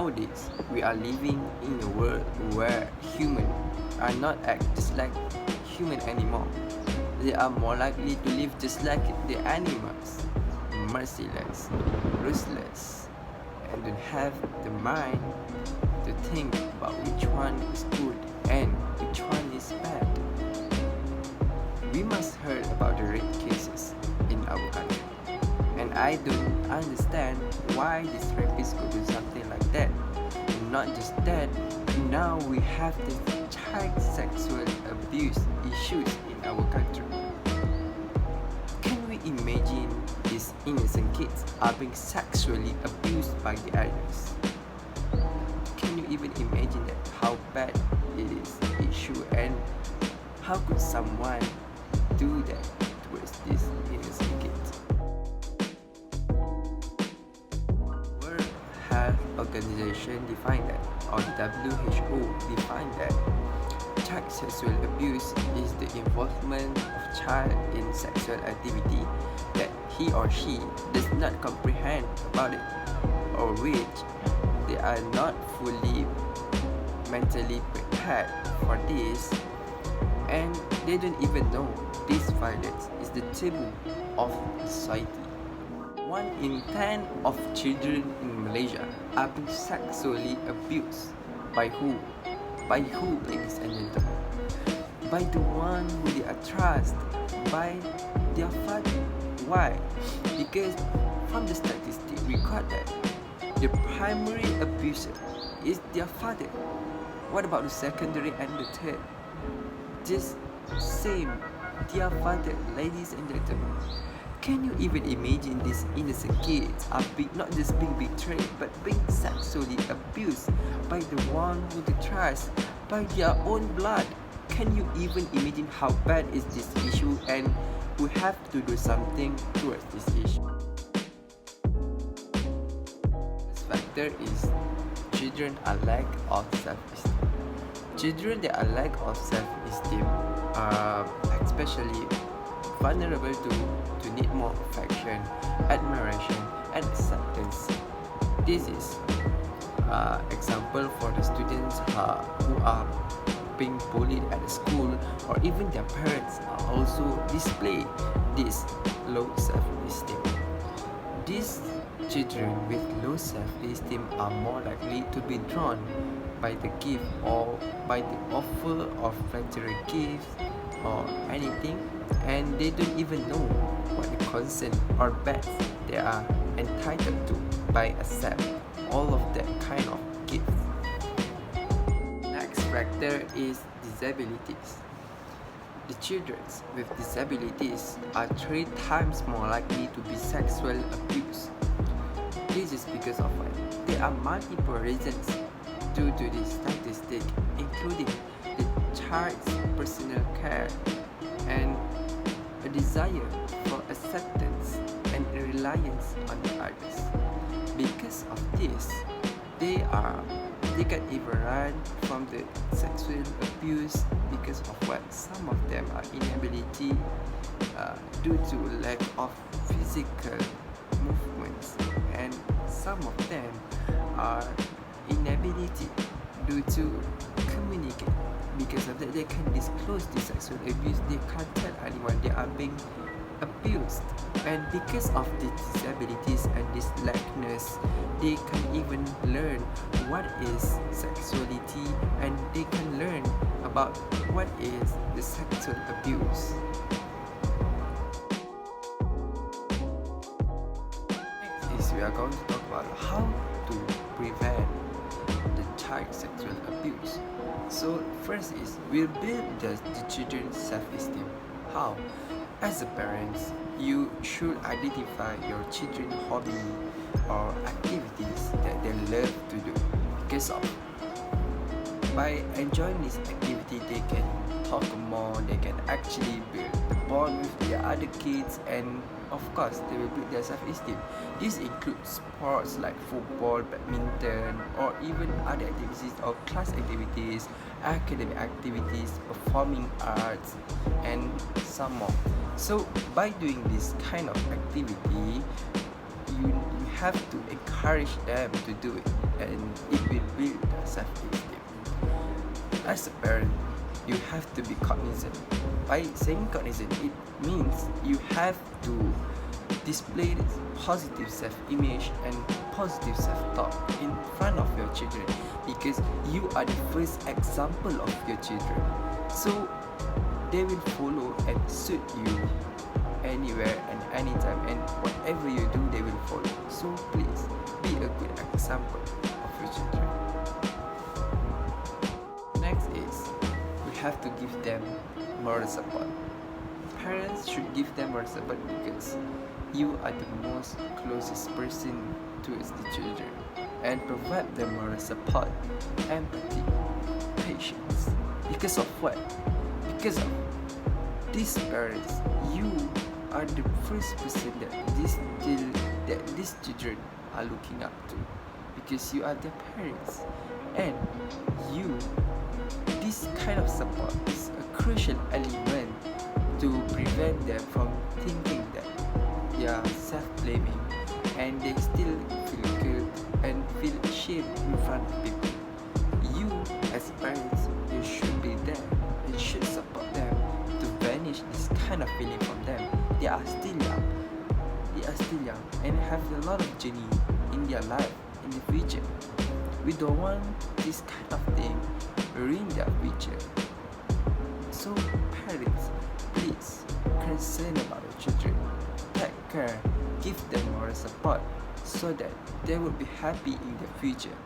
Nowadays, we are living in a world where humans are not act just like human anymore. They are more likely to live just like the animals, merciless, ruthless, and don't have the mind to think about which one is good and which one is bad. We must heard about the rape cases in our country, and I don't understand why these rapists could do something like that. Not just that, now we have the child sexual abuse issues in our country. Can we imagine these innocent kids are being sexually abused by the adults? Can you even imagine that how bad it is issue, and how could someone do that towards these innocent kids? World Health Organization defined that, or the WHO defined that, child sexual abuse is the involvement of child in sexual activity that he or she does not comprehend about it, or which they are not fully mentally prepared for this, and they don't even know this violence is the taboo of society. 1 in 10 of children in Malaysia are being sexually abused. By who? By who, ladies and gentlemen? By the one who they are trusted, by their father. Why? Because from the statistic record that the primary abuser is their father. What about the secondary and the third? Just same, their father, ladies and gentlemen. Can you even imagine these innocent kids are not just being betrayed, but being sexually abused by the one who they trust, by their own blood? Can you even imagine how bad is this issue, and we have to do something towards this issue? This factor is children are lack of self-esteem. Children that are lack of self-esteem are especially vulnerable to need more affection, admiration, and acceptance. This is example for the students who are being bullied at school, or even their parents are also display this low self-esteem. These children with low self-esteem are more likely to be drawn by the gift or by the offer of flattering gifts or anything, and they don't even know what the concern or bets they are entitled to by accept all of that kind of gifts. Next factor is disabilities. The children with disabilities are 3 times more likely to be sexually abused. This is because of what? There are multiple reasons due to this statistic, including the child's personal care and a desire for acceptance and a reliance on the others. Because of this, they can even run from the sexual abuse because of what? Some of them are inability due to lack of physical movements, and some of them are inability due to communicate. Because of that, they can disclose the sexual abuse. They can't tell anyone they are being abused, and because of the disabilities and this lackness, they can even learn what is sexuality, and they can learn about what is the sexual abuse. Next is we are going to talk about how to prevent the child sexual abuse. So first is we'll build the children's self-esteem. How? As a parent, you should identify your children's hobby or activities that they love to do. Because by enjoying this activity, they can talk more, they can actually build the bond with their other kids, and of course, they will build their self-esteem. This includes sports like football, badminton, or even other activities or class activities, academic activities, performing arts, and some more. So by doing this kind of activity, you have to encourage them to do it, and it will build their self-esteem. As a parent, you have to be cognizant. By saying cognizant, it means you have to display this positive self-image and positive self-talk in front of your children, because you are the first example of your children. So they will follow and suit you anywhere and anytime, and whatever you do they will follow. So please be a good example of your children. Next is, we have to give them moral support. Parents should give them moral support because you are the most closest person towards the children, and provide them moral support, empathy, patience. Because of what? Because of these parents, you are the first person that these children are looking up to, because you are their parents, and this kind of support is a crucial element to prevent them from thinking that they are self-blaming and they still feel guilt and feel shame in front of people. You as parents, you should be there and should support them to banish this kind of feeling from them. They are still young and have a lot of journey in their life in the future. We don't want this kind of thing ruin their future. So parents, please concern about your children, take care, give them moral support so that they will be happy in the future.